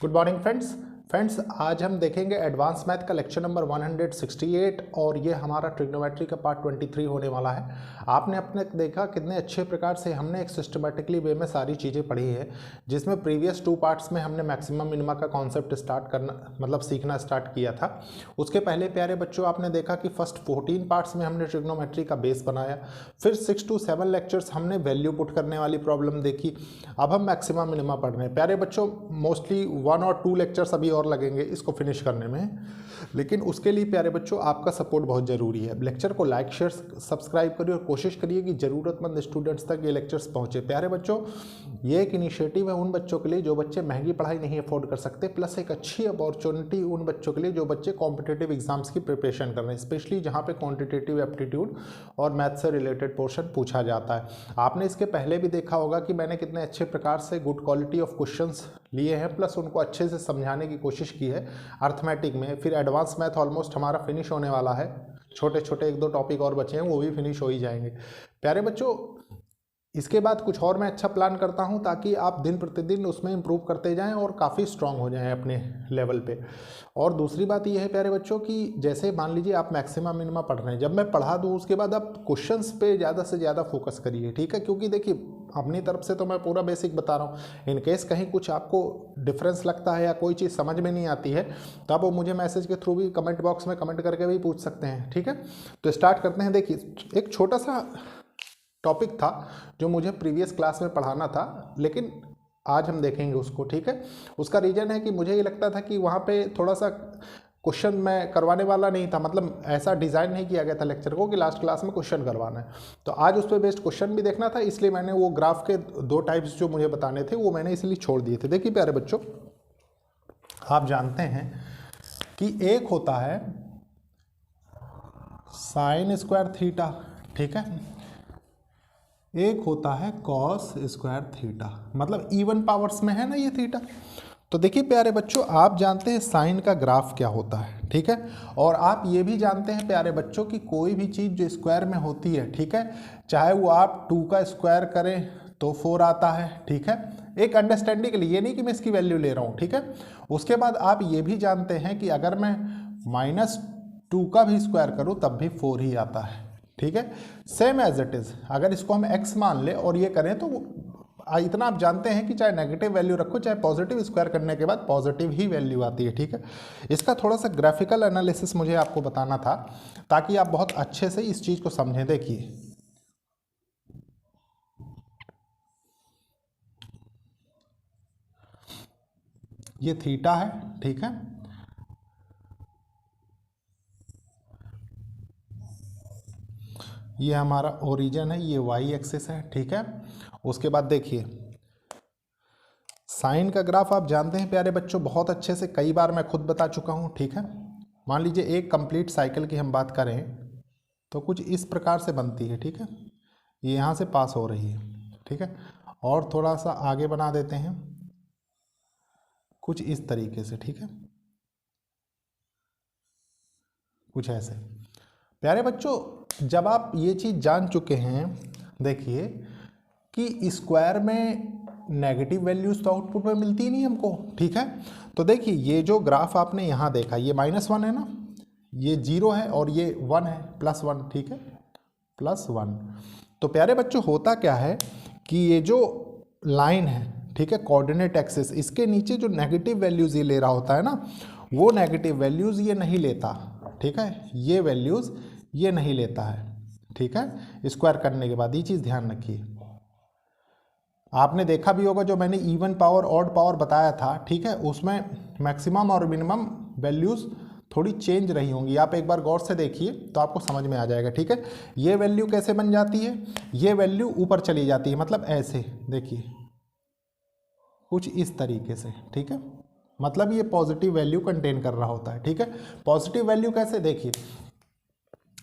Good morning friends आज हम देखेंगे एडवांस मैथ का लेक्चर नंबर 168 और ये हमारा ट्रिग्नोमेट्री का पार्ट 23 होने वाला है। आपने अपने देखा कितने अच्छे प्रकार से हमने एक सिस्टमेटिकली वे में सारी चीज़ें पढ़ी है, जिसमें प्रीवियस 2 पार्ट्स में हमने मैक्सिमम मिनिमा का कॉन्सेप्ट स्टार्ट करना मतलब सीखना स्टार्ट किया था। उसके पहले प्यारे बच्चों आपने देखा कि फर्स्ट 14 पार्ट्स में हमने ट्रिग्नोमेट्री का बेस बनाया, फिर 6 to 7 लेक्चर्स हमने वैल्यू पुट करने वाली प्रॉब्लम देखी। अब हम मैक्सिमम मिनिमा पढ़ रहे हैं। प्यारे बच्चों मोस्टली 1 और 2 लेक्चर्स अभी और लगेंगे इसको फिनिश करने में, लेकिन उसके लिए प्यारे बच्चों आपका सपोर्ट बहुत ज़रूरी है। लेक्चर को लाइक शेयर सब्सक्राइब करिए और कोशिश करिए कि ज़रूरतमंद स्टूडेंट्स तक ये लेक्चर्स पहुँचे। प्यारे बच्चों ये एक इनिशिएटिव है उन बच्चों के लिए जो बच्चे महंगी पढ़ाई नहीं अफोर्ड कर सकते, प्लस एक अच्छी अपॉर्चुनिटी उन बच्चों के लिए जो बच्चे कॉम्पिटिटिव एग्जाम्स की प्रिपरेशन कर रहे हैं, स्पेशली जहाँ पे क्वांटिटेटिव एप्टीट्यूड और मैथ से रिलेटेड पोर्शन पूछा जाता है। आपने इसके पहले भी देखा होगा कि मैंने कितने अच्छे प्रकार से गुड क्वालिटी ऑफ क्वेश्चंस लिए हैं, प्लस उनको अच्छे से समझाने की कोशिश की है अर्थमेटिक में। फिर एडवांस मैथ ऑलमोस्ट हमारा फिनिश होने वाला है, छोटे छोटे 1-2 टॉपिक और बचे हैं, वो भी फिनिश हो ही जाएंगे। प्यारे बच्चों इसके बाद कुछ और मैं अच्छा प्लान करता हूं ताकि आप दिन प्रतिदिन उसमें इंप्रूव करते जाएं और काफ़ी स्ट्रांग हो जाएं अपने लेवल पे। और दूसरी बात ये है प्यारे बच्चों कि जैसे मान लीजिए आप मैक्सिमम मिनिमा पढ़ रहे हैं, जब मैं पढ़ा दूं उसके बाद आप क्वेश्चंस पे ज़्यादा से ज़्यादा फोकस करिए, ठीक है? क्योंकि देखिए अपनी तरफ से तो मैं पूरा बेसिक बता रहा हूँ। इन केस कहीं कुछ आपको डिफरेंस लगता है या कोई चीज़ समझ में नहीं आती है तो आप वो मुझे मैसेज के थ्रू भी कमेंट बॉक्स में कमेंट करके भी पूछ सकते हैं, ठीक है? तो स्टार्ट करते हैं। देखिए एक छोटा सा टॉपिक था जो मुझे प्रीवियस क्लास में पढ़ाना था, लेकिन आज हम देखेंगे उसको, ठीक है? उसका रीज़न है कि मुझे ये लगता था कि वहाँ पे थोड़ा सा क्वेश्चन मैं करवाने वाला नहीं था, मतलब ऐसा डिज़ाइन नहीं किया गया था लेक्चर को कि लास्ट क्लास में क्वेश्चन करवाना है। तो आज उस पर बेस्ड क्वेश्चन भी देखना था, इसलिए मैंने वो ग्राफ के 2 टाइप्स जो मुझे बताने थे वो मैंने इसलिए छोड़ दिए थे। देखिए प्यारे बच्चों आप जानते हैं कि एक होता है साइन स्क्वायर थीटा, ठीक है? एक होता है कॉस स्क्वायर थीटा, मतलब इवन पावर्स में है ना ये थीटा। तो देखिए प्यारे बच्चों आप जानते हैं साइन का ग्राफ क्या होता है, ठीक है? और आप ये भी जानते हैं प्यारे बच्चों कि कोई भी चीज़ जो स्क्वायर में होती है, ठीक है, चाहे वो आप 2 का स्क्वायर करें तो 4 आता है, ठीक है? एक अंडरस्टैंडिंग के लिए, ये नहीं कि मैं इसकी वैल्यू ले रहा हूँ, ठीक है? उसके बाद आप ये भी जानते हैं कि अगर मैं -2 का भी स्क्वायर करूँ तब भी 4 ही आता है, ठीक है? सेम एज इट इज़ अगर इसको हम x मान ले और ये करें तो इतना आप जानते हैं कि चाहे नेगेटिव वैल्यू रखो चाहे पॉजिटिव स्क्वायर करने के बाद पॉजिटिव ही वैल्यू आती है, ठीक है? इसका थोड़ा सा ग्राफिकल एनालिसिस मुझे आपको बताना था ताकि आप बहुत अच्छे से इस चीज़ को समझें। देखिए ये थीटा है, ठीक है? ये हमारा ओरिजिन है, ये वाई एक्सिस है, ठीक है? उसके बाद देखिए साइन का ग्राफ आप जानते हैं प्यारे बच्चों बहुत अच्छे से, कई बार मैं खुद बता चुका हूँ, ठीक है? मान लीजिए एक कंप्लीट साइकिल की हम बात करें तो कुछ इस प्रकार से बनती है, ठीक है? ये यहाँ से पास हो रही है, ठीक है? और थोड़ा सा आगे बना देते हैं कुछ इस तरीके से, ठीक है? कुछ ऐसे। प्यारे बच्चों जब आप ये चीज़ जान चुके हैं, देखिए कि स्क्वायर में नेगेटिव वैल्यूज तो आउटपुट में मिलती ही नहीं हमको, ठीक है? तो देखिए ये जो ग्राफ आपने यहाँ देखा ये -1 है ना, ये 0 है और ये 1 है, +1, ठीक है? +1। तो प्यारे बच्चों होता क्या है कि ये जो लाइन है, ठीक है, कोऑर्डिनेट एक्सिस, इसके नीचे जो नेगेटिव वैल्यूज़ ये ले रहा होता है ना, वो नेगेटिव वैल्यूज़ ये नहीं लेता, ठीक है? ये वैल्यूज़ ये नहीं लेता है, ठीक है? स्क्वायर करने के बाद ये चीज़ ध्यान रखिए। आपने देखा भी होगा जो मैंने इवन पावर ऑड पावर बताया था, ठीक है, उसमें मैक्सिमम और मिनिमम वैल्यूज़ थोड़ी चेंज रही होंगी। आप एक बार गौर से देखिए तो आपको समझ में आ जाएगा, ठीक है? ये वैल्यू कैसे बन जाती है, ये वैल्यू ऊपर चली जाती है, मतलब ऐसे देखिए कुछ इस तरीके से, ठीक है? मतलब ये पॉजिटिव वैल्यू कंटेन कर रहा होता है, ठीक है? पॉजिटिव वैल्यू कैसे, देखिए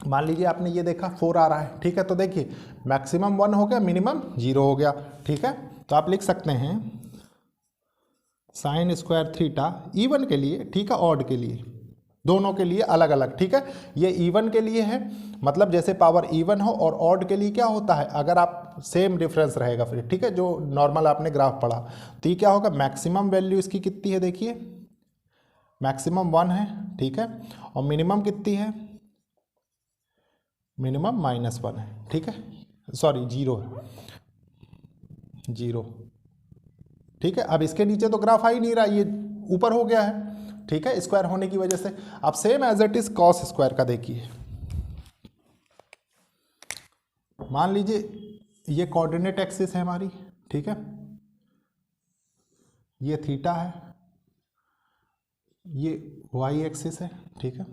मान लीजिए आपने ये देखा 4 आ रहा है, ठीक है? तो देखिए मैक्सिमम 1 हो गया, मिनिमम 0 हो गया, ठीक है? तो आप लिख सकते हैं साइन स्क्वायर थीटा इवन के लिए, ठीक है, ऑड के लिए, दोनों के लिए अलग अलग, ठीक है। ये इवन के लिए है, मतलब जैसे पावर इवन हो, और ऑड के लिए क्या होता है, अगर आप सेम डिफरेंस रहेगा फिर, ठीक है, जो नॉर्मल आपने ग्राफ पढ़ा, तो ये क्या होगा, मैक्सिमम वैल्यू इसकी कितनी है, देखिए मैक्सिमम 1 है, ठीक है, और मिनिमम कितनी है, मिनिमम -1 है, ठीक है, सॉरी 0 है, 0, ठीक है। अब इसके नीचे तो ग्राफ आ ही नहीं रहा, ये ऊपर हो गया है, ठीक है, स्क्वायर होने की वजह से। अब same as it is cos square का देखिए, मान लीजिए ये कोऑर्डिनेट एक्सिस है हमारी, ठीक है, ये थीटा है, ये वाई एक्सिस है, ठीक है।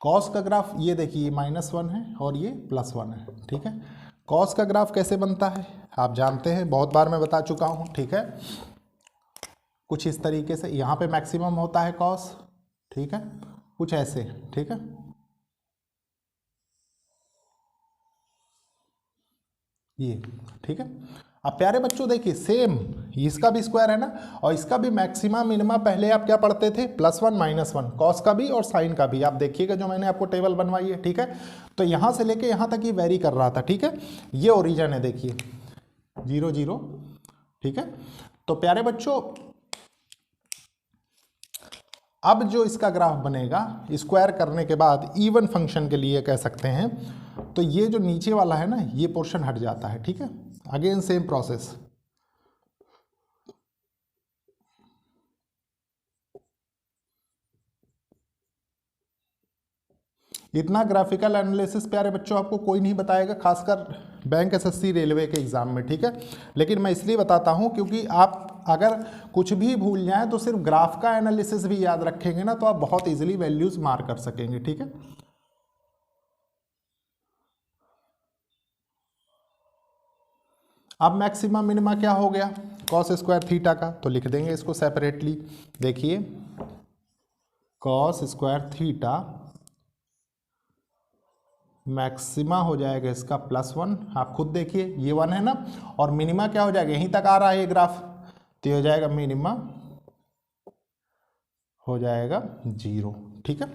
कॉस का ग्राफ ये देखिए -1 है और ये +1 है, ठीक है। कॉस का ग्राफ कैसे बनता है आप जानते हैं, बहुत बार मैं बता चुका हूँ, ठीक है। कुछ इस तरीके से, यहाँ पे मैक्सिमम होता है कॉस, ठीक है, कुछ ऐसे, ठीक है। ये ठीक है। अब प्यारे बच्चों देखिए सेम इसका भी स्क्वायर है ना, और इसका भी मैक्सिमा मिनिमा पहले आप क्या पढ़ते थे, +1 -1, कॉस का भी और साइन का भी। आप देखिएगा जो मैंने आपको टेबल बनवाई है, ठीक है। तो यहाँ से लेके यहाँ तक ये वेरी कर रहा था, ठीक है। ये ओरिजिन है, देखिए 0 0, ठीक है। तो प्यारे बच्चों अब जो इसका ग्राफ बनेगा स्क्वायर करने के बाद इवन फंक्शन के लिए कह सकते हैं, तो ये जो नीचे वाला है ना, ये पोर्शन हट जाता है, ठीक है। अगेन सेम प्रोसेस, इतना ग्राफिकल एनालिसिस प्यारे बच्चों आपको कोई नहीं बताएगा, खासकर बैंक एसएससी रेलवे के एग्जाम में, ठीक है। लेकिन मैं इसलिए बताता हूं क्योंकि आप अगर कुछ भी भूल जाएं तो सिर्फ ग्राफ का एनालिसिस भी याद रखेंगे ना, तो आप बहुत इजीली वैल्यूज मार्क कर सकेंगे, ठीक है। अब मैक्सिमम मिनिमा क्या हो गया, कॉस स्क्वायर थीटा का, तो लिख देंगे इसको सेपरेटली। देखिए कॉस स्क्वायर थीटा मैक्सिमा हो जाएगा इसका +1, आप खुद देखिए ये 1 है ना, और मिनिमा क्या हो जाएगा, यहीं तक आ रहा है ये ग्राफ, तो हो जाएगा मिनिमा हो जाएगा 0, ठीक है।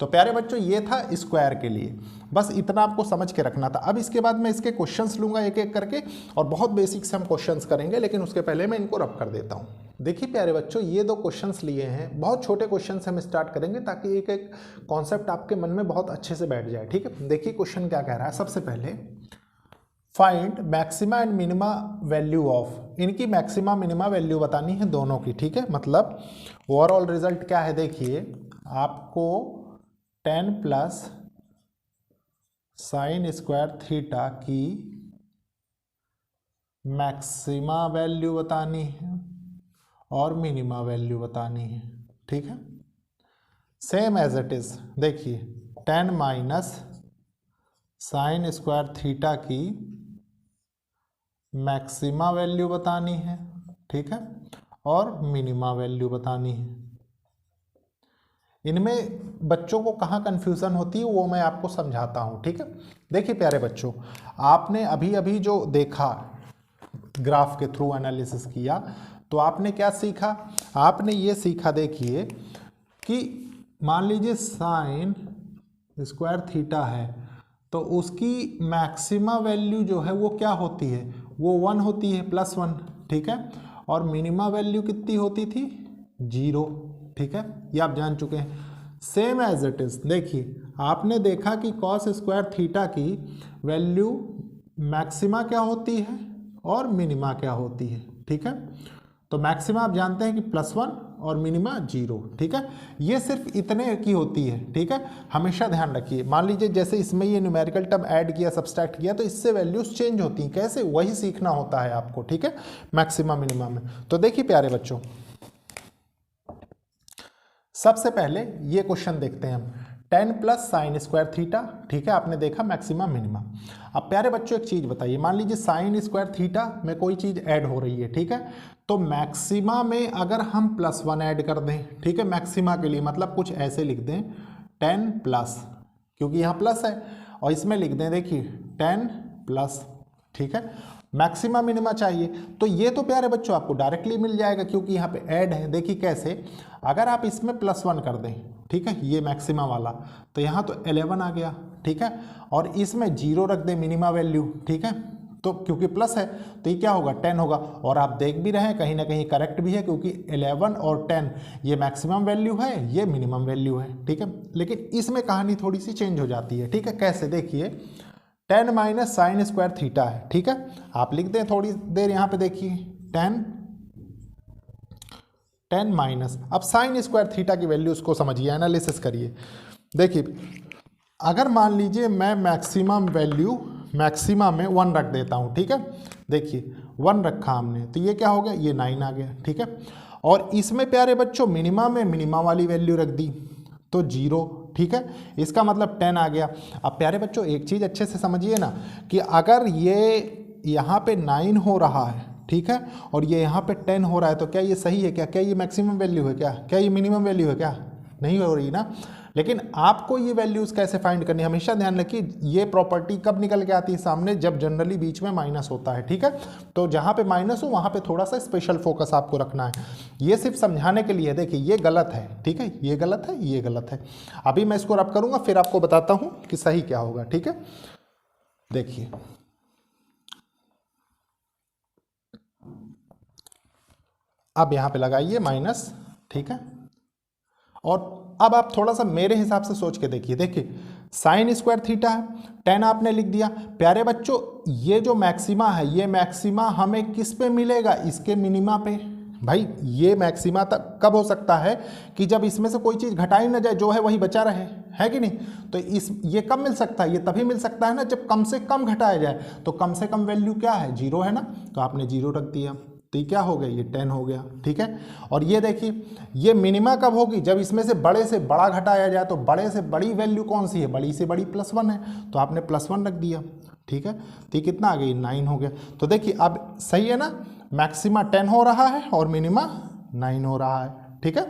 तो प्यारे बच्चों ये था स्क्वायर के लिए, बस इतना आपको समझ के रखना था। अब इसके बाद मैं इसके क्वेश्चंस लूंगा एक एक करके, और बहुत बेसिक से हम क्वेश्चंस करेंगे, लेकिन उसके पहले मैं इनको रब कर देता हूँ। देखिए प्यारे बच्चों ये 2 क्वेश्चंस लिए हैं, बहुत छोटे क्वेश्चन से हम स्टार्ट करेंगे ताकि एक एक कॉन्सेप्ट आपके मन में बहुत अच्छे से बैठ जाए, ठीक है। देखिए क्वेश्चन क्या कह रहा है, सबसे पहले find maxima and minima value of, इनकी मैक्सिमा मिनिमा वैल्यू बतानी है दोनों की, ठीक है। मतलब ओवरऑल रिजल्ट क्या है, देखिए आपको 10 प्लस साइन स्क्वायर थीटा की मैक्सिमा वैल्यू बतानी है और मिनिमा वैल्यू बतानी है, ठीक है। सेम एज इट इज, देखिए 10 माइनस साइन स्क्वायर थीटा की मैक्सिमा वैल्यू बतानी है, ठीक है, और मिनिमा वैल्यू बतानी है। इनमें बच्चों को कहाँ कन्फ्यूज़न होती है वो मैं आपको समझाता हूँ, ठीक है। देखिए प्यारे बच्चों, आपने अभी अभी जो देखा ग्राफ के थ्रू एनालिसिस किया, तो आपने क्या सीखा, आपने ये सीखा देखिए कि मान लीजिए साइन स्क्वायर थीटा है, तो उसकी मैक्सिमा वैल्यू जो है वो क्या होती है, वो 1 होती है, +1, ठीक है। और मिनिमा वैल्यू कितनी होती थी, 0, ठीक है, ये आप जान चुके हैं। सेम एज इट इज, देखिए आपने देखा कि कॉस स्क्वायर थीटा की वैल्यू मैक्सिमा क्या होती है और मिनिमा क्या होती है, ठीक है। तो मैक्सिमा आप जानते हैं कि +1 और मिनिमा 0, ठीक है। ये सिर्फ इतने की होती है, ठीक है, हमेशा ध्यान रखिए। मान लीजिए जैसे इसमें ये न्यूमेरिकल टर्म ऐड किया, सब्सट्रैक्ट किया, तो इससे वैल्यूज चेंज होती हैं, कैसे, वही सीखना होता है आपको, ठीक है, मैक्सिमा मिनिमा में। तो देखिए प्यारे बच्चों, सबसे पहले ये क्वेश्चन देखते हैं हम, 10 प्लस साइन स्क्वायर थीटा, ठीक है, आपने देखा मैक्सिमा मिनिमा। अब प्यारे बच्चों एक चीज़ बताइए, मान लीजिए साइन स्क्वायर थीटा में कोई चीज़ ऐड हो रही है, ठीक है, तो मैक्सिमा में अगर हम +1 ऐड कर दें, ठीक है, मैक्सिमा के लिए मतलब कुछ ऐसे लिख दें 10 प्लस, क्योंकि यहाँ प्लस है, और इसमें लिख दें देखिए 10 प्लस, ठीक है। मैक्सिमा मिनिमा चाहिए। तो ये तो प्यारे बच्चों आपको डायरेक्टली मिल जाएगा क्योंकि यहाँ पे ऐड है। देखिए कैसे, अगर आप इसमें +1 कर दें, ठीक है, ये मैक्सिमा वाला, तो यहाँ तो 11 आ गया, ठीक है, और इसमें 0 रख दें मिनिमा वैल्यू, ठीक है, तो क्योंकि प्लस है तो ये क्या होगा 10 होगा। और आप देख भी रहे हैं कहीं ना कहीं करेक्ट भी है क्योंकि 11 और 10 ये मैक्सिमम वैल्यू है, ये मिनिमम वैल्यू है, ठीक है। लेकिन इसमें कहानी थोड़ी सी चेंज हो जाती है, ठीक है। कैसे, देखिए 10 माइनस साइन स्क्वायर थीटा है, ठीक है, आप लिख दें थोड़ी देर यहाँ पे, देखिए 10 माइनस, अब साइन स्क्वायर थीटा की वैल्यू उसको समझिए, एनालिसिस करिए। देखिए अगर मान लीजिए मैं मैक्सिमम वैल्यू मैक्सिमा में 1 रख देता हूँ, ठीक है, देखिए 1 रखा हमने तो ये क्या हो गया, ये 9 आ गया, ठीक है। और इसमें प्यारे बच्चों मिनिमा में मिनिमा वाली वैल्यू रख दी तो 0, ठीक है, इसका मतलब 10 आ गया। अब प्यारे बच्चों एक चीज़ अच्छे से समझिए ना कि अगर ये यहाँ पे 9 हो रहा है, ठीक है, और ये यहाँ पे 10 हो रहा है तो क्या ये सही है? क्या ये मैक्सिमम वैल्यू है? क्या ये मिनिमम वैल्यू है? क्या नहीं हो रही ना। लेकिन आपको ये वैल्यूज़ कैसे फाइंड करनी है, हमेशा ध्यान रखिए ये प्रॉपर्टी कब निकल के आती है सामने, जब जनरली बीच में माइनस होता है, ठीक है। तो जहाँ पे माइनस हो वहाँ पे थोड़ा सा स्पेशल फोकस आपको रखना है। ये सिर्फ समझाने के लिए, देखिए ये गलत है, ठीक है, ये गलत है, ये गलत है। अभी मैं इसको रब करूँगा फिर आपको बताता हूँ कि सही क्या होगा, ठीक है। देखिए अब यहाँ पे लगाइए माइनस, ठीक है, और अब आप थोड़ा सा मेरे हिसाब से सोच के देखिए साइन स्क्वायर थीटा है, 10 आपने लिख दिया। प्यारे बच्चों ये जो मैक्सिमा है, ये मैक्सिमा हमें किस पे मिलेगा? इसके मिनिमा पे। भाई ये मैक्सिमा तक कब हो सकता है कि जब इसमें से कोई चीज़ घटाई ना जाए, जो है वही बचा रहे, है कि नहीं। तो ये कब मिल सकता है? ये तभी मिल सकता है ना जब कम से कम घटाया जाए। तो कम से कम वैल्यू क्या है? 0 है ना, तो आपने 0 रख दिया तो ये क्या हो गया? ये 10 हो गया, ठीक है। और ये देखिए ये मिनिमा कब होगी? जब इसमें से बड़े से बड़ा घटाया जाए। तो बड़े से बड़ी वैल्यू कौन सी है? बड़ी से बड़ी +1 है, तो आपने +1 रख दिया, ठीक है। तो ये कितना आ गया? 9 हो गया। तो देखिए अब सही है ना, मैक्सिमा 10 हो रहा है और मिनिमा 9 हो रहा है, ठीक है।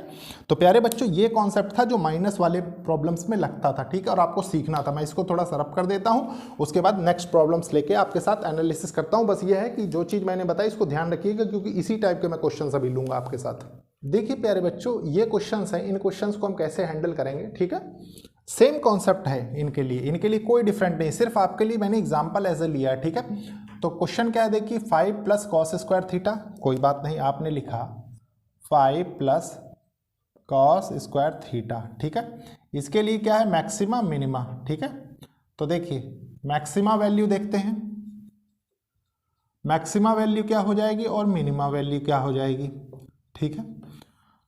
तो प्यारे बच्चों ये कॉन्सेप्ट था जो माइनस वाले प्रॉब्लम्स में लगता था, ठीक है, और आपको सीखना था। मैं इसको थोड़ा सरप कर देता हूँ, उसके बाद नेक्स्ट प्रॉब्लम्स लेके आपके साथ एनालिसिस करता हूँ। बस ये है कि जो चीज़ मैंने बताई इसको ध्यान रखिएगा क्योंकि इसी टाइप के मैं क्वेश्चन अभी लूँगा आपके साथ। देखिए प्यारे बच्चों ये क्वेश्चन हैं, इन क्वेश्चन को हम कैसे हैंडल करेंगे, ठीक है। सेम कॉन्सेप्ट है इनके लिए कोई डिफरेंट नहीं, सिर्फ आपके लिए मैंने एग्जाम्पल ऐसे लिया है, ठीक है। तो क्वेश्चन क्या है देखिए, 5 + cos स्क्वायर थीटा, कोई बात नहीं, आपने लिखा 5 + cos स्क्वायर थीटा, ठीक है। इसके लिए क्या है? मैक्सिमा मिनिमा, ठीक है। तो देखिए मैक्सिमा वैल्यू देखते हैं, मैक्सिमा वैल्यू क्या हो जाएगी और मिनिमा वैल्यू क्या हो जाएगी, ठीक है।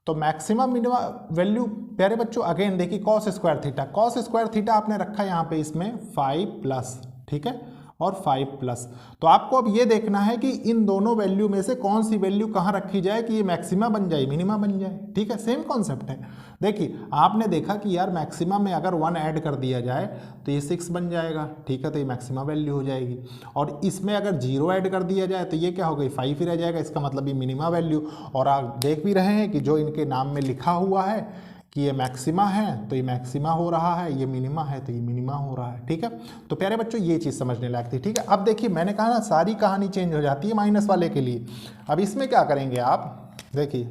तो मैक्सिमा मिनिमा वैल्यू प्यारे बच्चों अगेन देखिए cos स्क्वायर थीटा आपने रखा यहाँ पे इसमें 5+, ठीक है, और 5+। तो आपको अब ये देखना है कि इन दोनों वैल्यू में से कौन सी वैल्यू कहाँ रखी जाए कि ये मैक्सिमा बन जाए, मिनिमा बन जाए, ठीक है। सेम कॉन्सेप्ट है। देखिए आपने देखा कि यार मैक्सिमा में अगर 1 ऐड कर दिया जाए तो ये 6 बन जाएगा, ठीक है, तो ये मैक्सिमा वैल्यू हो जाएगी। और इसमें अगर 0 ऐड कर दिया जाए तो ये क्या हो गई? 5 ही रह जाएगा, इसका मतलब ये मिनिमा वैल्यू। और आप देख भी रहे हैं कि जो इनके नाम में लिखा हुआ है कि ये मैक्सिमा है तो ये मैक्सिमा हो रहा है, ये मिनिमा है तो ये मिनिमा हो रहा है, ठीक है। तो प्यारे बच्चों ये चीज़ समझने लायक थी, ठीक है। अब देखिए मैंने कहा ना सारी कहानी चेंज हो जाती है माइनस वाले के लिए। अब इसमें क्या करेंगे आप, देखिए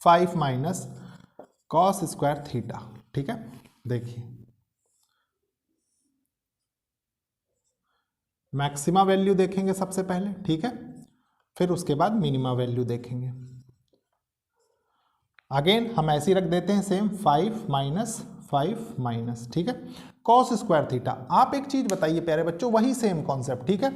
5 - cos स्क्वायर थीटा, ठीक है। देखिए मैक्सिमा वैल्यू देखेंगे सबसे पहले, ठीक है, फिर उसके बाद मिनिमा वैल्यू देखेंगे। अगेन हम ऐसे ही रख देते हैं सेम 5 - ठीक है, cos स्क्वायर थीटा। आप एक चीज बताइए प्यारे बच्चों, वही सेम कॉन्सेप्ट, ठीक है।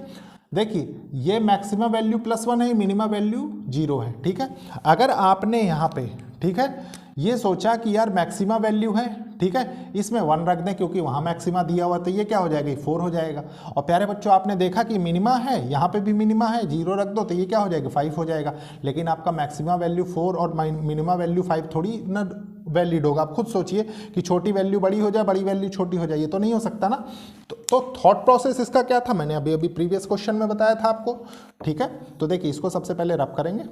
देखिए ये मैक्सिमम वैल्यू +1 है, मिनिमम वैल्यू 0 है, ठीक है। अगर आपने यहाँ पे, ठीक है, ये सोचा कि यार मैक्सिमा वैल्यू है, ठीक है, इसमें 1 रख दें क्योंकि वहाँ मैक्सिमा दिया हुआ, तो ये क्या हो जाएगा? 4 हो जाएगा। और प्यारे बच्चों आपने देखा कि मिनिमा है, यहाँ पे भी मिनिमा है, 0 रख दो तो ये क्या हो जाएगा? 5 हो जाएगा। लेकिन आपका मैक्सिमा वैल्यू 4 और मिनिमा वैल्यू 5 थोड़ी ना वैलिड होगा। आप खुद सोचिए कि छोटी वैल्यू बड़ी हो जाए, बड़ी वैल्यू छोटी हो जाए, ये तो नहीं हो सकता ना। तो थॉट प्रोसेस इसका क्या था, मैंने अभी प्रीवियस क्वेश्चन में बताया था आपको, ठीक है। तो देखिए इसको सबसे पहले रब करेंगे।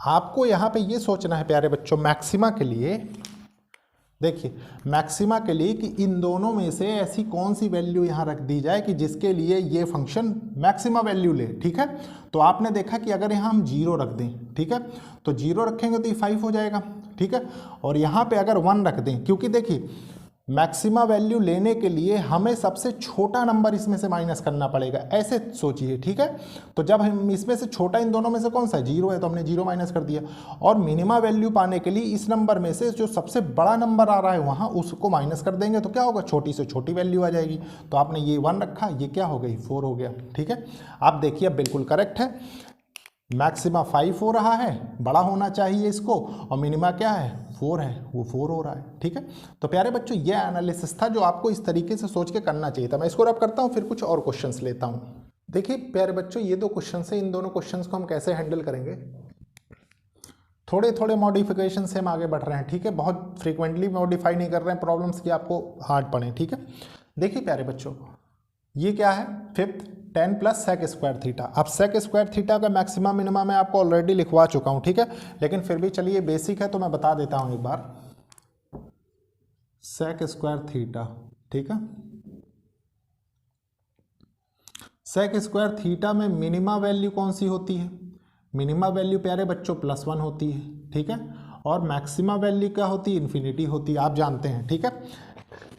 आपको यहाँ पे ये सोचना है प्यारे बच्चों, मैक्सिमा के लिए देखिए मैक्सिमा के लिए कि इन दोनों में से ऐसी कौन सी वैल्यू यहाँ रख दी जाए कि जिसके लिए ये फंक्शन मैक्सिमा वैल्यू ले, ठीक है। तो आपने देखा कि अगर यहाँ हम 0 रख दें, ठीक है, तो 0 रखेंगे तो ये 5 हो जाएगा, ठीक है। और यहाँ पे अगर 1 रख दें, क्योंकि देखिए मैक्सिमा वैल्यू लेने के लिए हमें सबसे छोटा नंबर इसमें से माइनस करना पड़ेगा, ऐसे सोचिए, ठीक है। तो जब हम इसमें से छोटा इन दोनों में से कौन सा है, 0 है, तो हमने 0 माइनस कर दिया। और मिनिमा वैल्यू पाने के लिए इस नंबर में से जो सबसे बड़ा नंबर आ रहा है वहाँ उसको माइनस कर देंगे, तो क्या होगा, छोटी से छोटी वैल्यू आ जाएगी। तो आपने ये 1 रखा, ये क्या हो गई, 4 हो गया, ठीक है। आप देखिए बिल्कुल करेक्ट है, मैक्सिमा 5 हो रहा है, बड़ा होना चाहिए इसको, और मिनिमा क्या है, 4 है, वो 4 हो रहा है, ठीक है। तो प्यारे बच्चों ये एनालिसिस था जो आपको इस तरीके से सोच के करना चाहिए था। मैं इसको रब करता हूँ, फिर कुछ और क्वेश्चंस लेता हूँ। देखिए प्यारे बच्चों ये 2 क्वेश्चन है, इन दोनों क्वेश्चंस को हम कैसे हैंडल करेंगे, थोड़े थोड़े मॉडिफिकेशन से हम आगे बढ़ रहे हैं, ठीक है। बहुत फ्रीक्वेंटली मॉडिफाई नहीं कर रहे हैं प्रॉब्लम्स की आपको हार्ड पड़े, ठीक है। देखिए प्यारे बच्चों ये क्या है, 5th 10 plus sec square theta. अब सेक स्क्वायर थीटा का मैक्सिमा मिनिमा मैं आपको ऑलरेडी लिखवा चुका हूँ, ठीक है, लेकिन फिर भी चलिए बेसिक है तो मैं बता देता हूँ एक बार। सेक स्क्वायर थीटा, ठीक है, सेक स्क्वायर थीटा में मिनिमा वैल्यू कौन सी होती है, मिनिमा वैल्यू प्यारे बच्चों +1 होती है, ठीक है, और मैक्सिमा वैल्यू क्या होती है, इन्फिनिटी होती है, आप जानते हैं, ठीक है।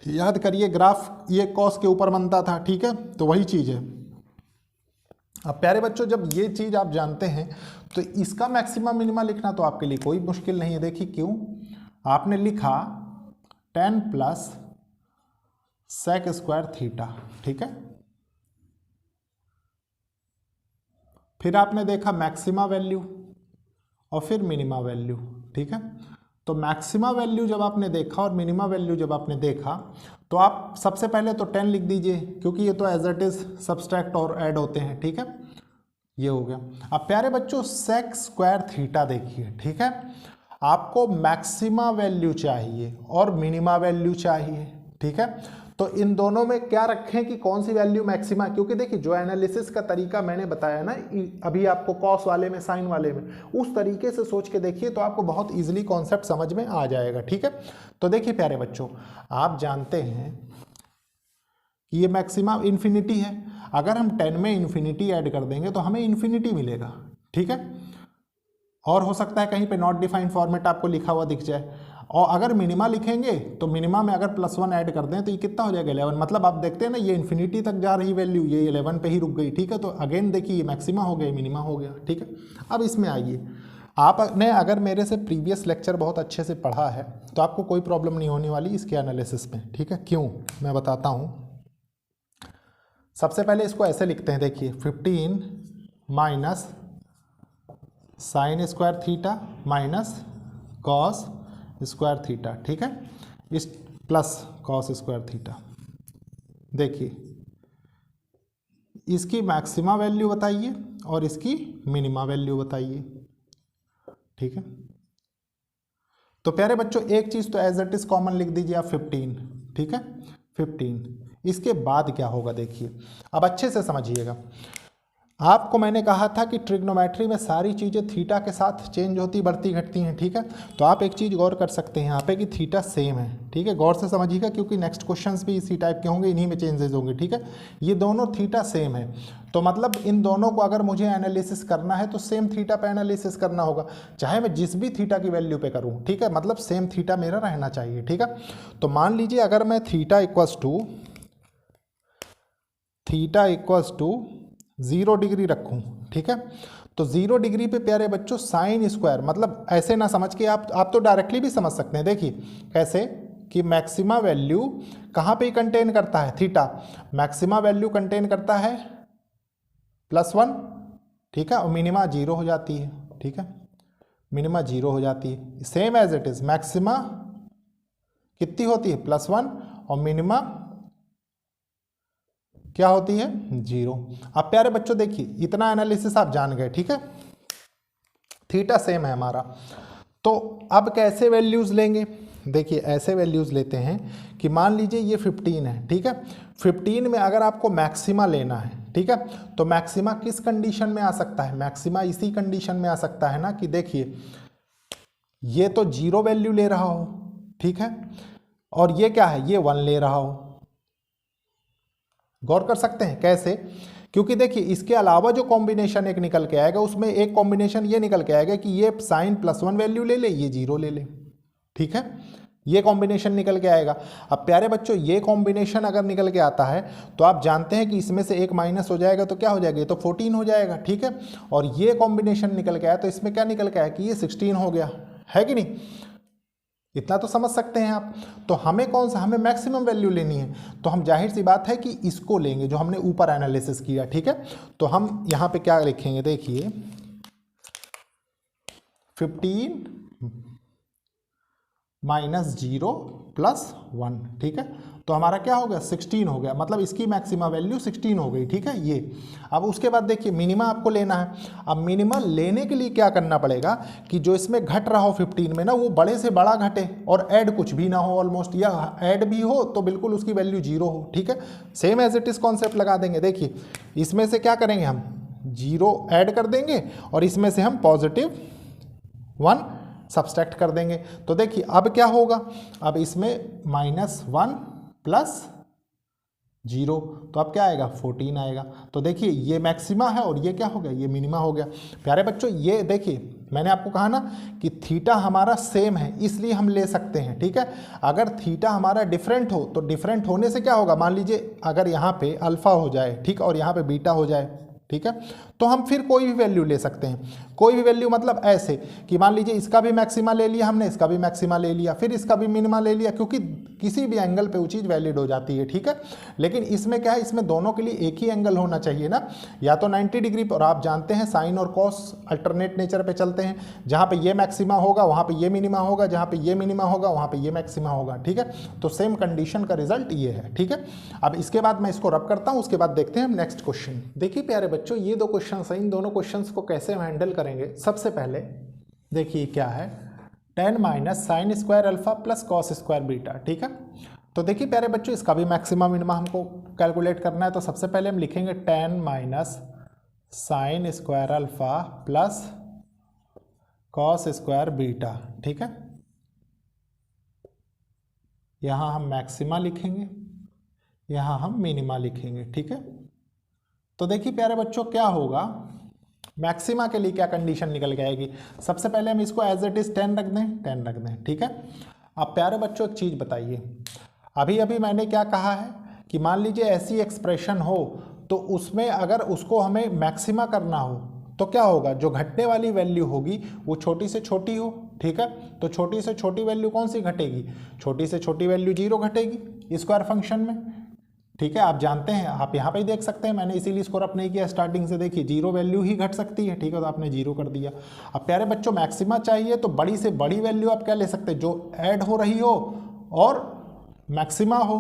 याद करिए ग्राफ ये कॉस के ऊपर बनता था, ठीक है, तो वही चीज़ है। अब प्यारे बच्चों जब ये चीज़ आप जानते हैं तो इसका मैक्सिमा मिनिमा लिखना तो आपके लिए कोई मुश्किल नहीं है। देखिए क्यों, आपने लिखा 10 प्लस सेक स्क्वायर थीटा, ठीक है, फिर आपने देखा मैक्सिमा वैल्यू और फिर मिनिमा वैल्यू, ठीक है। तो मैक्सिमा वैल्यू जब आपने देखा और मिनिमा वैल्यू जब आपने देखा तो आप सबसे पहले तो 10 लिख दीजिए, क्योंकि ये तो एज इट इज सब्सट्रैक्ट और ऐड होते हैं, ठीक है, ये हो गया। अब प्यारे बच्चों सेक स्क्वायर थीटा देखिए, ठीक है, आपको मैक्सिमा वैल्यू चाहिए और मिनिमा वैल्यू चाहिए, ठीक है। तो इन दोनों में क्या रखें कि कौन सी वैल्यू मैक्सिमा, क्योंकि देखिए जो एनालिसिस का तरीका मैंने बताया ना अभी आपको कॉस वाले में साइन वाले में, उस तरीके से सोच के देखिए तो आपको बहुत इजीली कॉन्सेप्ट समझ में आ जाएगा, ठीक है। तो देखिए प्यारे बच्चों आप जानते हैं कि ये मैक्सिमा इन्फिनिटी है, अगर हम 10 में इन्फिनिटी ऐड कर देंगे तो हमें इन्फिनिटी मिलेगा, ठीक है। और हो सकता है कहीं पे नॉट डिफाइंड फॉर्मेट आपको लिखा हुआ दिख जाए, और अगर मिनिमा लिखेंगे तो मिनिमा में अगर +1 ऐड कर दें तो ये कितना हो जाएगा, 11। मतलब आप देखते हैं ना ये इन्फिनिटी तक जा रही वैल्यू, ये 11 पे ही रुक गई, ठीक है। तो अगेन देखिए ये मैक्सिमा हो गया, मिनिमा हो गया, ठीक है। अब इसमें आइए, आपने अगर मेरे से प्रीवियस लेक्चर बहुत अच्छे से पढ़ा है तो आपको कोई प्रॉब्लम नहीं होने वाली इसके एनालिसिस में, ठीक है। क्यों, मैं बताता हूँ। सबसे पहले इसको ऐसे लिखते हैं, देखिए 15 minus sine square theta minus cos square theta, ठीक है, इस प्लस कॉस स्क्वायर थीटा। देखिए इसकी मैक्सिमा वैल्यू बताइए और इसकी मिनिमा वैल्यू बताइए, ठीक है। तो प्यारे बच्चों एक चीज़ तो एज इट इज कॉमन लिख दीजिए आप 15, ठीक है, 15। इसके बाद क्या होगा देखिए, अब अच्छे से समझिएगा। आपको मैंने कहा था कि ट्रिग्नोमेट्री में सारी चीज़ें थीटा के साथ चेंज होती बढ़ती घटती हैं, ठीक है। तो आप एक चीज़ गौर कर सकते हैं यहाँ पे कि थीटा सेम है, ठीक है, गौर से समझिएगा क्योंकि नेक्स्ट क्वेश्चंस भी इसी टाइप के होंगे, इन्हीं में चेंजेस होंगे, ठीक है। ये दोनों थीटा सेम है, तो मतलब इन दोनों को अगर मुझे एनालिसिस करना है तो सेम थीटा पे एनालिसिस करना होगा, चाहे मैं जिस भी थीटा की वैल्यू पे करूँ, ठीक है, मतलब सेम थीटा मेरा रहना चाहिए, ठीक है। तो मान लीजिए अगर मैं थीटा इक्वल्स टू 0 डिग्री रखूं, ठीक है, तो 0 डिग्री पे प्यारे बच्चों साइन स्क्वायर, मतलब ऐसे ना समझ के आप तो डायरेक्टली भी समझ सकते हैं। देखिए कैसे कि मैक्सिमा वैल्यू कहाँ पे कंटेन करता है, थीटा, मैक्सिमा वैल्यू कंटेन करता है +1, ठीक है, और मिनिमा 0 हो जाती है, ठीक है, मिनिमा 0 हो जाती है, same as it is. Maxima कितनी होती है, +1, और मिनिमा क्या होती है, 0। अब प्यारे बच्चों देखिए इतना एनालिसिस आप जान गए, ठीक है, थीटा सेम है हमारा। तो अब कैसे वैल्यूज लेंगे, देखिए ऐसे वैल्यूज लेते हैं कि मान लीजिए ये 15 है, ठीक है, 15 में अगर आपको मैक्सिमा लेना है, ठीक है, तो मैक्सिमा किस कंडीशन में आ सकता है, मैक्सिमा इसी कंडीशन में आ सकता है ना कि देखिए ये तो 0 वैल्यू ले रहा हो, ठीक है, और ये क्या है, ये 1 ले रहा हो। गौर कर सकते हैं कैसे, क्योंकि देखिए इसके अलावा जो कॉम्बिनेशन एक निकल के आएगा उसमें एक कॉम्बिनेशन ये निकल के आएगा कि ये साइन +1 वैल्यू ले ले, ये 0 ले ले, ठीक है, ये कॉम्बिनेशन निकल के आएगा। अब प्यारे बच्चों ये कॉम्बिनेशन अगर निकल के आता है तो आप जानते हैं कि इसमें से एक माइनस हो जाएगा तो क्या हो जाएगा, ये तो 14 हो जाएगा, ठीक है। और ये कॉम्बिनेशन निकल के आया तो इसमें क्या निकल के आया कि ये 16 हो गया, है कि नहीं, इतना तो समझ सकते हैं आप। तो हमें कौन सा, हमें मैक्सिमम वैल्यू लेनी है, तो हम जाहिर सी बात है कि इसको लेंगे जो हमने ऊपर एनालिसिस किया, ठीक है। तो हम यहाँ पे क्या लिखेंगे, देखिए 15 - 0 + 1, ठीक है। तो हमारा क्या हो गया, 16 हो गया, मतलब इसकी मैक्सिमा वैल्यू 16 हो गई, ठीक है ये। अब उसके बाद देखिए मिनिमा आपको लेना है। अब मिनिमा लेने के लिए क्या करना पड़ेगा कि जो इसमें घट रहा हो 15 में ना, वो बड़े से बड़ा घटे और ऐड कुछ भी ना हो ऑलमोस्ट, या ऐड भी हो तो बिल्कुल उसकी वैल्यू 0 हो, ठीक है। Same as it is concept लगा देंगे। देखिए इसमें से क्या करेंगे, हम 0 ऐड कर देंगे और इसमें से हम +1 सब्सट्रैक्ट कर देंगे। तो देखिए अब क्या होगा, अब इसमें -1 + 0, तो अब क्या आएगा, 14 आएगा। तो देखिए ये मैक्सिमा है और ये क्या हो गया, ये मिनिमा हो गया। प्यारे बच्चों ये देखिए मैंने आपको कहा ना कि थीटा हमारा सेम है इसलिए हम ले सकते हैं, ठीक है। अगर थीटा हमारा डिफरेंट हो तो डिफरेंट होने से क्या होगा, मान लीजिए अगर यहाँ पे अल्फा हो जाए, ठीक, और यहाँ पे बीटा हो जाए, ठीक है, तो हम फिर कोई भी वैल्यू ले सकते हैं। कोई भी वैल्यू मतलब ऐसे कि मान लीजिए इसका भी मैक्सिमा ले लिया हमने, इसका भी मैक्सिमा ले लिया, फिर इसका भी मिनिमा ले लिया, क्योंकि किसी भी एंगल पे वो चीज़ वैलिड हो जाती है, ठीक है। लेकिन इसमें क्या है, इसमें दोनों के लिए एक ही एंगल होना चाहिए ना, या तो 90 डिग्री, और आप जानते हैं साइन और कॉस अल्टरनेट नेचर पे चलते हैं, जहाँ पे ये मैक्सिमा होगा वहाँ पे ये मिनिमा होगा, जहाँ पे ये मिनिमा होगा वहाँ पे ये मैक्सिमा होगा, ठीक है। तो सेम कंडीशन का रिजल्ट ये है, ठीक है। अब इसके बाद मैं इसको रब करता हूँ, उसके बाद देखते हैं हम नेक्स्ट क्वेश्चन। देखिए प्यारे बच्चों ये दो क्वेश्चन हैं, इन दोनों क्वेश्चंस को कैसे हम हैंडल करेंगे। सबसे पहले देखिए क्या है, tan - sin² alpha + cos² beta, ठीक है। तो देखिए प्यारे बच्चों इसका भी मैक्सिमा मिनिमा हमको कैलकुलेट करना है। तो सबसे पहले हम लिखेंगे tan - sin² alpha + cos² beta, ठीक है। यहाँ हम मैक्सिमा लिखेंगे, यहाँ हम मिनिमा लिखेंगे, ठीक है। तो देखिए प्यारे बच्चों क्या होगा, मैक्सिमा के लिए क्या कंडीशन निकल के आएगी। सबसे पहले हम इसको एज इट इज 10 रख दें, 10 रख दें, ठीक है। अब प्यारे बच्चों एक चीज़ बताइए, अभी अभी मैंने क्या कहा है कि मान लीजिए ऐसी एक्सप्रेशन हो तो उसमें अगर उसको हमें मैक्सिमा करना हो तो क्या होगा, जो घटने वाली वैल्यू होगी वो छोटी से छोटी हो, ठीक है। तो छोटी से छोटी वैल्यू कौन सी घटेगी, छोटी से छोटी वैल्यू 0 घटेगी स्क्वायर फंक्शन में, ठीक है। आप जानते हैं, आप यहाँ पे ही देख सकते हैं, मैंने इसीलिए इसको रब नहीं किया स्टार्टिंग से। देखिए 0 वैल्यू ही घट सकती है, ठीक है, तो आपने 0 कर दिया। अब प्यारे बच्चों मैक्सिमा चाहिए तो बड़ी से बड़ी वैल्यू आप क्या ले सकते हैं, जो ऐड हो रही हो और मैक्सिमा हो।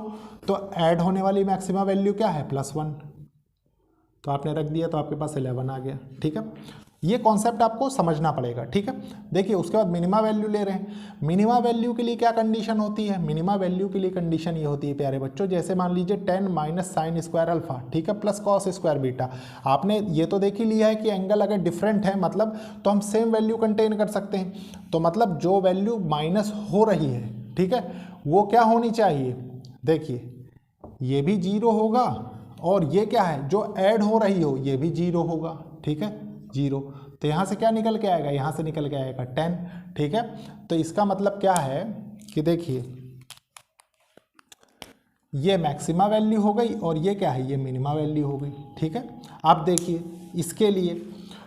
तो ऐड होने वाली मैक्सिमा वैल्यू क्या है, +1, तो आपने रख दिया तो आपके पास 11 आ गया, ठीक है। ये कॉन्सेप्ट आपको समझना पड़ेगा, ठीक है। देखिए उसके बाद मिनिमा वैल्यू ले रहे हैं। मिनिमा वैल्यू के लिए क्या कंडीशन होती है, मिनिमा वैल्यू के लिए कंडीशन ये होती है प्यारे बच्चों, जैसे मान लीजिए tan - sin² अल्फा, ठीक है, + cos² बीटा। आपने ये तो देख ही लिया है कि एंगल अगर डिफरेंट है मतलब तो हम सेम वैल्यू कंटेन कर सकते हैं। तो मतलब जो वैल्यू माइनस हो रही है, ठीक है, वो क्या होनी चाहिए, देखिए ये भी 0 होगा और ये क्या है, जो ऐड हो रही हो ये भी 0 होगा, ठीक है, 0। तो यहाँ से क्या निकल के आएगा, यहाँ से निकल के आएगा 10, ठीक है। तो इसका मतलब क्या है कि देखिए ये मैक्सिमा वैल्यू हो गई और ये क्या है, ये मिनिमा वैल्यू हो गई, ठीक है। आप देखिए इसके लिए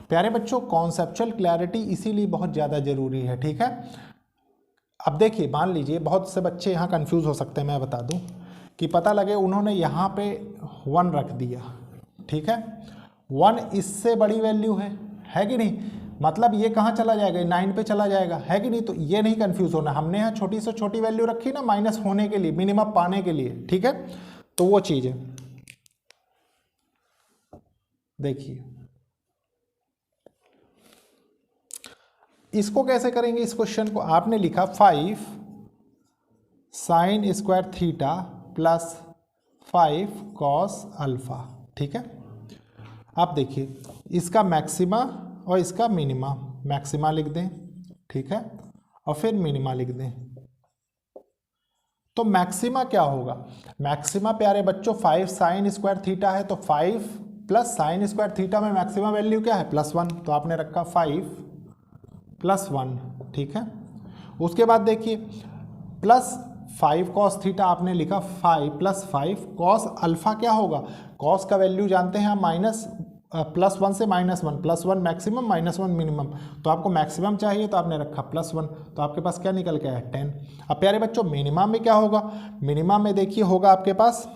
प्यारे बच्चों कॉन्सेप्चुअल क्लैरिटी इसीलिए बहुत ज़्यादा ज़रूरी है, ठीक है। अब देखिए मान लीजिए बहुत से बच्चे यहाँ कंफ्यूज हो सकते हैं, मैं बता दूँ कि पता लगे उन्होंने यहाँ पे 1 रख दिया, ठीक है, 1 इससे बड़ी वैल्यू है कि नहीं, मतलब ये कहाँ चला जाएगा, 9 पे चला जाएगा, है कि नहीं। तो ये नहीं कंफ्यूज होना, हमने यहाँ छोटी से छोटी वैल्यू रखी ना माइनस होने के लिए, मिनिमम पाने के लिए, ठीक है। तो वो चीज़ है, देखिए इसको कैसे करेंगे। इस क्वेश्चन को आपने लिखा 5 sin² थीटा + 5 cos अल्फा, ठीक है। आप देखिए इसका मैक्सिमा और इसका मिनिमा, मैक्सिमा लिख दें, ठीक है, और फिर मिनिमा लिख दें। तो मैक्सिमा क्या होगा, मैक्सिमा प्यारे बच्चों 5 साइन स्क्वायर थीटा है, तो 5 प्लस साइन स्क्वायर थीटा में मैक्सिमा वैल्यू क्या है +1, तो आपने रखा 5 + 1, ठीक है। उसके बाद देखिए +5 कॉस थीटा आपने लिखा 5 + 5 कॉस अल्फा क्या होगा, कॉस का वैल्यू जानते हैं हम +1 से -1, +1 मैक्सिमम -1 मिनिमम, तो आपको मैक्सिमम चाहिए तो आपने रखा +1, तो आपके पास क्या निकल के आया 10। अब प्यारे बच्चों मिनिमा में क्या होगा, मिनिमा में देखिए होगा आपके पास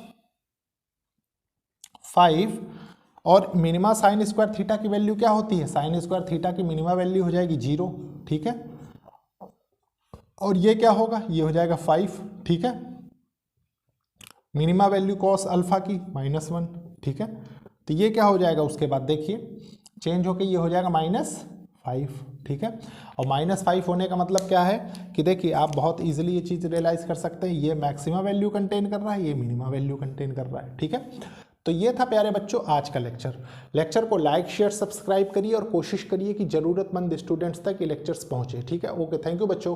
5 और मिनिमा साइन स्क्वायर थीटा की वैल्यू क्या होती है, साइन स्क्वायर थीटा की मिनिमा वैल्यू हो जाएगी 0, ठीक है। और ये क्या होगा, ये हो जाएगा 5, ठीक है। मिनिमा वैल्यू कॉस अल्फा की -1, ठीक है। तो ये क्या हो जाएगा, उसके बाद देखिए चेंज होके ये हो जाएगा -5, ठीक है। और -5 होने का मतलब क्या है कि देखिए आप बहुत इजीली ये चीज़ रियलाइज कर सकते हैं, ये मैक्सिमा वैल्यू कंटेन कर रहा है, ये मिनिमा वैल्यू कंटेन कर रहा है, ठीक है। तो ये था प्यारे बच्चों आज का लेक्चर को लाइक शेयर सब्सक्राइब करिए और कोशिश करिए कि ज़रूरतमंद स्टूडेंट्स तक ये लेक्चर्स पहुँचे, ठीक है। ओके, थैंक यू बच्चों।